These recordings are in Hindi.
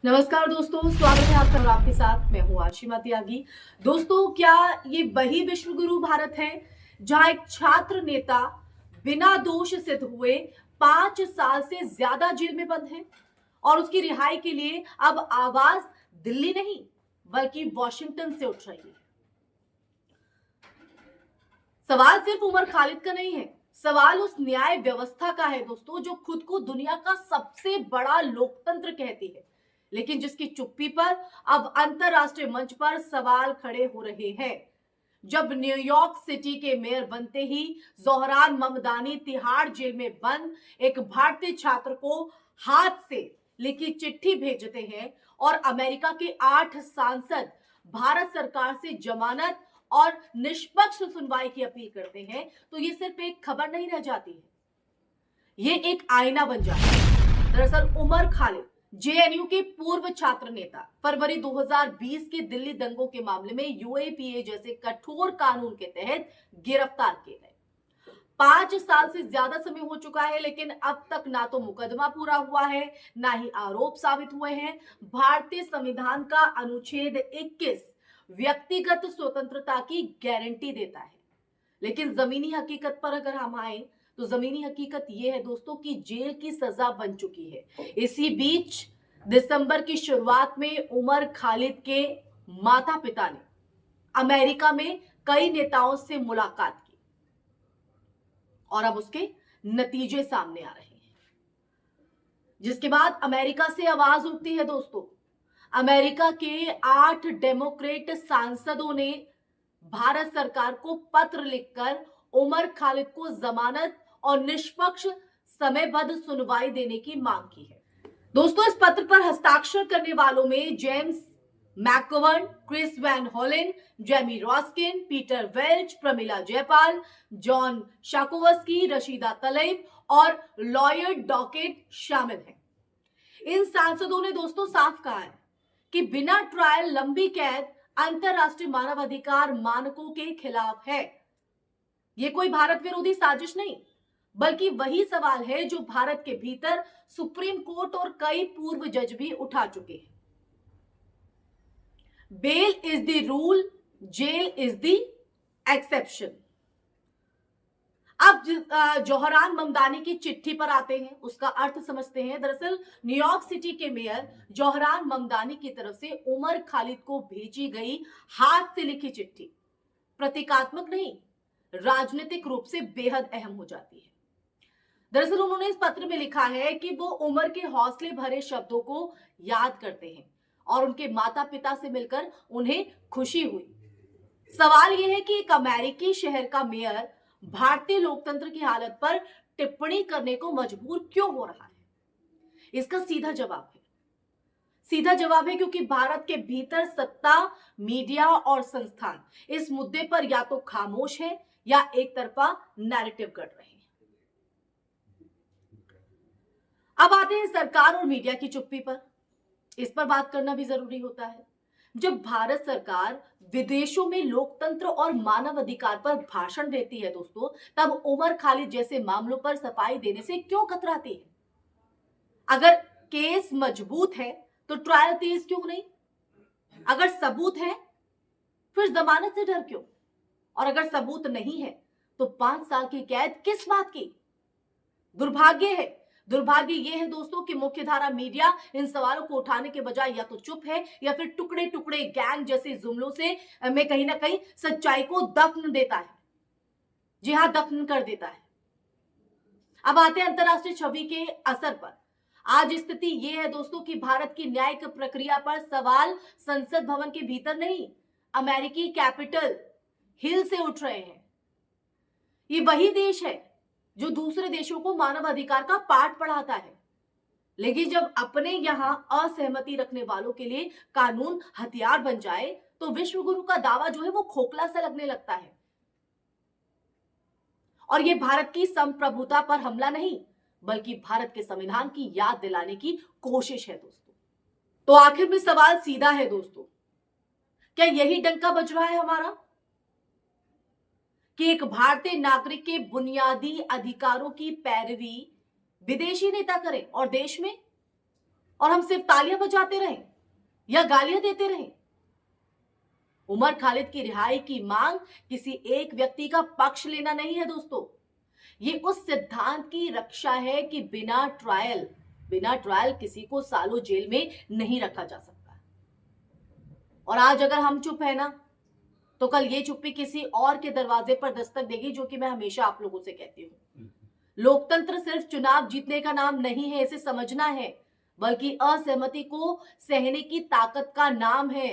नमस्कार दोस्तों, स्वागत है आपका और आपके साथ मैं हूं आशिमा त्यागी। दोस्तों, क्या ये वही विश्व गुरु भारत है जहां एक छात्र नेता बिना दोष सिद्ध हुए 5 साल से ज्यादा जेल में बंद है और उसकी रिहाई के लिए अब आवाज दिल्ली नहीं बल्कि वॉशिंगटन से उठ रही है। सवाल सिर्फ उमर खालिद का नहीं है, सवाल उस न्याय व्यवस्था का है दोस्तों, जो खुद को दुनिया का सबसे बड़ा लोकतंत्र कहती है, लेकिन जिसकी चुप्पी पर अब अंतरराष्ट्रीय मंच पर सवाल खड़े हो रहे हैं। जब न्यूयॉर्क सिटी के मेयर बनते ही जोहरान ममदानी तिहाड़ जेल में बंद एक भारतीय छात्र को हाथ से लिखी चिट्ठी भेजते हैं और अमेरिका के 8 सांसद भारत सरकार से जमानत और निष्पक्ष सुनवाई की अपील करते हैं, तो ये सिर्फ एक खबर नहीं रह जाती है, ये एक आईना बन जाता है। दरअसल उमर खालिद जेएनयू के पूर्व छात्र नेता फरवरी 2020 के दिल्ली दंगों के मामले में यूएपीए जैसे कठोर कानून के तहत गिरफ्तार किए गए। 5 साल से ज्यादा समय हो चुका है, लेकिन अब तक ना तो मुकदमा पूरा हुआ है, ना ही आरोप साबित हुए हैं। भारतीय संविधान का अनुच्छेद 21 व्यक्तिगत स्वतंत्रता की गारंटी देता है, लेकिन जमीनी हकीकत पर अगर हम आए तो जमीनी हकीकत यह है दोस्तों कि जेल की सजा बन चुकी है। इसी बीच दिसंबर की शुरुआत में उमर खालिद के माता पिता ने अमेरिका में कई नेताओं से मुलाकात की और अब उसके नतीजे सामने आ रहे हैं, जिसके बाद अमेरिका से आवाज उठती है दोस्तों। अमेरिका के 8 डेमोक्रेट सांसदों ने भारत सरकार को पत्र लिखकर उमर खालिद को जमानत और निष्पक्ष समयबद्ध सुनवाई देने की मांग की है। दोस्तों, इस पत्र पर हस्ताक्षर करने वालों में James McGovern, Chris Van Hollen, Jamie Raskin, Peter Welch, Pramila Jayapal, John Schakowsky, Rashida Tlaib और लॉयर डॉकेट शामिल हैं। इन सांसदों ने दोस्तों साफ कहा है कि बिना ट्रायल लंबी कैद अंतरराष्ट्रीय मानवाधिकार मानकों के खिलाफ है। यह कोई भारत विरोधी साजिश नहीं, बल्कि वही सवाल है जो भारत के भीतर सुप्रीम कोर्ट और कई पूर्व जज भी उठा चुके हैं। Bail is the rule, jail is the exception. अब जोहरान ममदानी की चिट्ठी पर आते हैं, उसका अर्थ समझते हैं। दरअसल न्यूयॉर्क सिटी के मेयर जोहरान ममदानी की तरफ से उमर खालिद को भेजी गई हाथ से लिखी चिट्ठी प्रतीकात्मक नहीं, राजनीतिक रूप से बेहद अहम हो जाती है। दरअसल उन्होंने इस पत्र में लिखा है कि वो उमर के हौसले भरे शब्दों को याद करते हैं और उनके माता पिता से मिलकर उन्हें खुशी हुई। सवाल यह है कि एक अमेरिकी शहर का मेयर भारतीय लोकतंत्र की हालत पर टिप्पणी करने को मजबूर क्यों हो रहा है? इसका सीधा जवाब है क्योंकि भारत के भीतर सत्ता, मीडिया और संस्थान इस मुद्दे पर या तो खामोश है या एक तरफा नैरेटिव कर रहे हैं। अब आते हैं सरकार और मीडिया की चुप्पी पर। इस पर बात करना भी जरूरी होता है। जब भारत सरकार विदेशों में लोकतंत्र और मानव अधिकार पर भाषण देती है दोस्तों, तब उमर खालिद जैसे मामलों पर सफाई देने से क्यों कतराती है? अगर केस मजबूत है तो ट्रायल तेज क्यों नहीं? अगर सबूत है फिर जमानत से डर क्यों? और अगर सबूत नहीं है तो 5 साल की कैद किस बात की? दुर्भाग्य यह है दोस्तों कि मुख्यधारा मीडिया इन सवालों को उठाने के बजाय या तो चुप है या फिर टुकड़े टुकड़े गैंग जैसे जुमलों से में कहीं ना कहीं सच्चाई को दफन देता है। जी हां, दफन कर देता है। अब आते हैं अंतरराष्ट्रीय छवि के असर पर। आज स्थिति यह है दोस्तों कि भारत की न्यायिक प्रक्रिया पर सवाल संसद भवन के भीतर नहीं, अमेरिकी कैपिटल हिल से उठ रहे हैं। ये वही देश है जो दूसरे देशों को मानव अधिकार का पाठ पढ़ाता है, लेकिन जब अपने यहां असहमति रखने वालों के लिए कानून हथियार बन जाए तो विश्व गुरु का दावा जो है वो खोखला सा लगने लगता है। और यह भारत की संप्रभुता पर हमला नहीं, बल्कि भारत के संविधान की याद दिलाने की कोशिश है दोस्तों। तो आखिर में सवाल सीधा है दोस्तों, क्या यही डंका बज रहा है हमारा कि एक भारतीय नागरिक के बुनियादी अधिकारों की पैरवी विदेशी नेता करें और देश में और हम सिर्फ तालियां बजाते रहें या गालियां देते रहें? उमर खालिद की रिहाई की मांग किसी एक व्यक्ति का पक्ष लेना नहीं है दोस्तों, ये उस सिद्धांत की रक्षा है कि बिना ट्रायल किसी को सालों जेल में नहीं रखा जा सकता। और आज अगर हम चुप है ना, तो कल ये चुप्पी किसी और के दरवाजे पर दस्तक देगी, जो कि मैं हमेशा आप लोगों से कहती हूं। लोकतंत्र सिर्फ चुनाव जीतने का नाम नहीं है, इसे समझना है, बल्कि असहमति को सहने की ताकत का नाम है।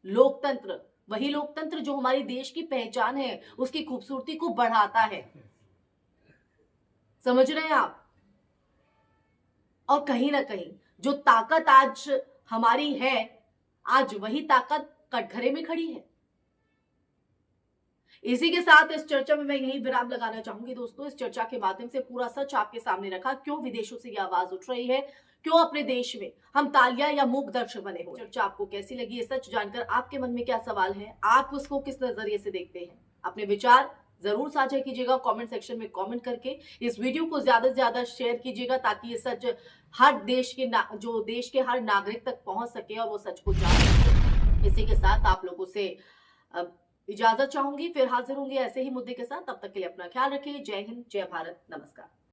लोकतंत्र, वही लोकतंत्र जो हमारी देश की पहचान है, उसकी खूबसूरती को बढ़ाता है। समझ रहे हैं आप? और कहीं ना कहीं जो ताकत आज हमारी है, आज वही ताकत कटघरे में खड़ी है। इसी के साथ इस चर्चा में मैं यही विराम लगाना चाहूंगी दोस्तों। इस चर्चा के माध्यम से पूरा सच आपके सामने रखा, क्यों विदेशों से यह आवाज उठ रही है, क्यों अपने देश में हम तालियां या मूक दर्शक बने हुए। चर्चा आपको कैसी लगी, ये सच जानकर आपके मन में क्या सवाल है, आप उसको किस नजरिए से देखते हैं? अपने विचार जरूर साझा कीजिएगा कमेंट सेक्शन में कमेंट करके। इस वीडियो को ज्यादा से ज्यादा शेयर कीजिएगा, ताकि ये सच हर देश के हर नागरिक तक पहुंच सके और वो सच को जान सके। इसी के साथ आप लोगों से इजाजत चाहूंगी, फिर हाजिर होंगे ऐसे ही मुद्दे के साथ। तब तक के लिए अपना ख्याल रखिए। जय हिंद, जय भारत, नमस्कार।